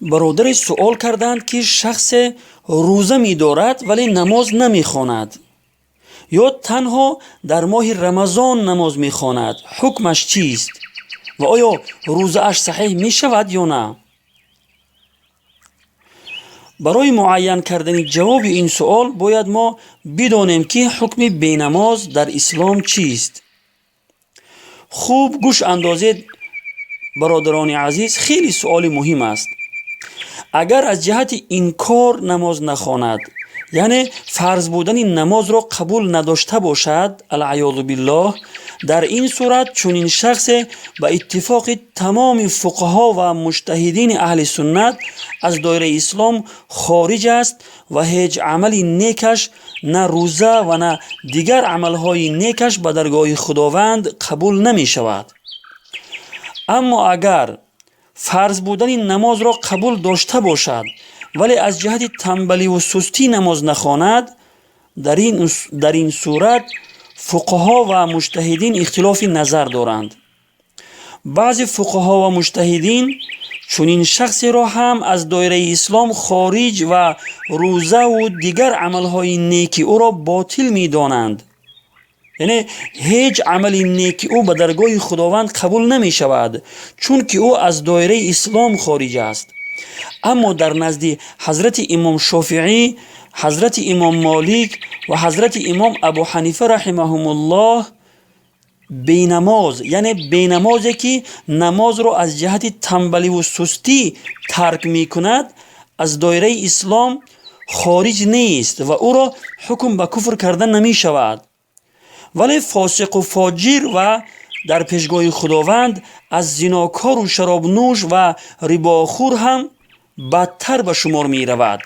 برادر سوال کردند که شخص روزه می دارد ولی نماز نمی خواند یا تنها در ماه رمضان نماز می خواند، حکمش چیست و آیا روزه اش صحیح می شود یا نه؟ برای معین کردن جواب این سوال باید ما بدانیم که حکم بینماز در اسلام چیست. خوب گوش اندازید برادران عزیز، خیلی سوال مهم است. اگر از جهت انکار نماز نخواند، یعنی فرض بودن نماز را قبول نداشته باشد، العیاذ بالله، در این صورت چون این شخص به اتفاق تمام فقها و مجتهدین اهل سنت از دایره اسلام خارج است و هیچ عمل نیکش، نه روزه و نه دیگر عملهای نیکش به درگاه خداوند قبول نمی شود. اما اگر فرض بودن نماز را قبول داشته باشد ولی از جهت تنبلی و سستی نماز نخواند، در این صورت فقها و مجتهدین اختلاف نظر دارند. بعضی فقها و مجتهدین چون این شخص را هم از دایره اسلام خارج و روزه و دیگر عملهای نیکی او را باطل می دانند، یعنی هیچ عمل نیکی او به درگاه خداوند قبول نمی شود چون که او از دایره اسلام خارج است. اما در نزد حضرت امام شافعی، حضرت امام مالک و حضرت امام ابو حنیفه رحمهم الله، بینماز یعنی بینمازی که نماز را از جهت تنبلی و سستی ترک می کند از دایره اسلام خارج نیست و او را حکم به کفر کردن نمی شود. ولی فاسق و فاجر و در پیشگاه خداوند از زناکار و شراب نوش و رباخور هم بدتر به شمار می رود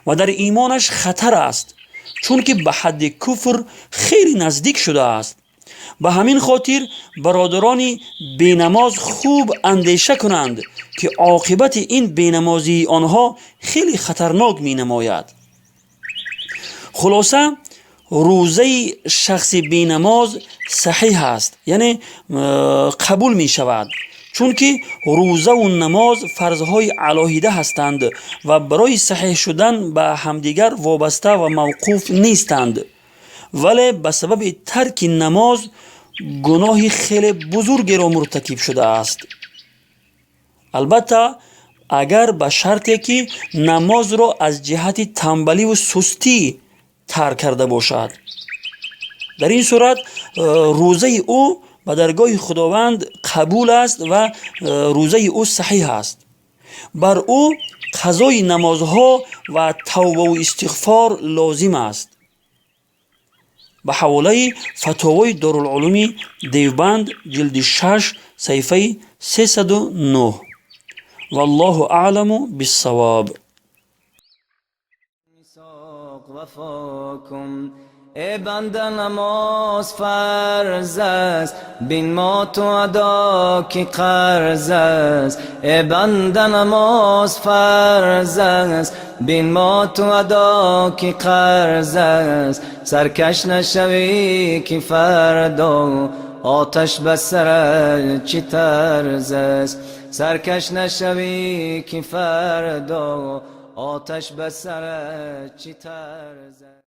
و در ایمانش خطر است چون که به حد کفر خیلی نزدیک شده است. به همین خاطر برادران بینماز خوب اندیشه کنند که عاقبت این بینمازی آنها خیلی خطرناک می نماید. خلاصه روزه شخص بینماز صحیح است، یعنی قبول می شود چون که روزه و نماز فرضهای علاهیده هستند و برای صحیح شدن به همدیگر وابسته و موقوف نیستند. ولی به سبب ترک نماز گناه خیلی بزرگی را مرتکب شده است. البته اگر به شرطی که نماز را از جهت تنبلی و سستی ترک کرده باشد، در این صورت روزه او به درگاه خداوند قبول است و روزه او صحیح است. بر او قضای نمازها و توبه و استغفار لازم است. به حواله فتاوای دارالعلوم دیوبند جلد 6 صفحه 309. والله اعلم بالصواب. ای بنده نماز فرض است، بین ما تو ادا کی قرض است. ای بنده نماز فرض است، بین ما تو ادا کی قرض است. سرکش نشوی که فردا آتش به سرت چی طرز است. سرکش نشوی که فردا آتش به سرت چی طرز است.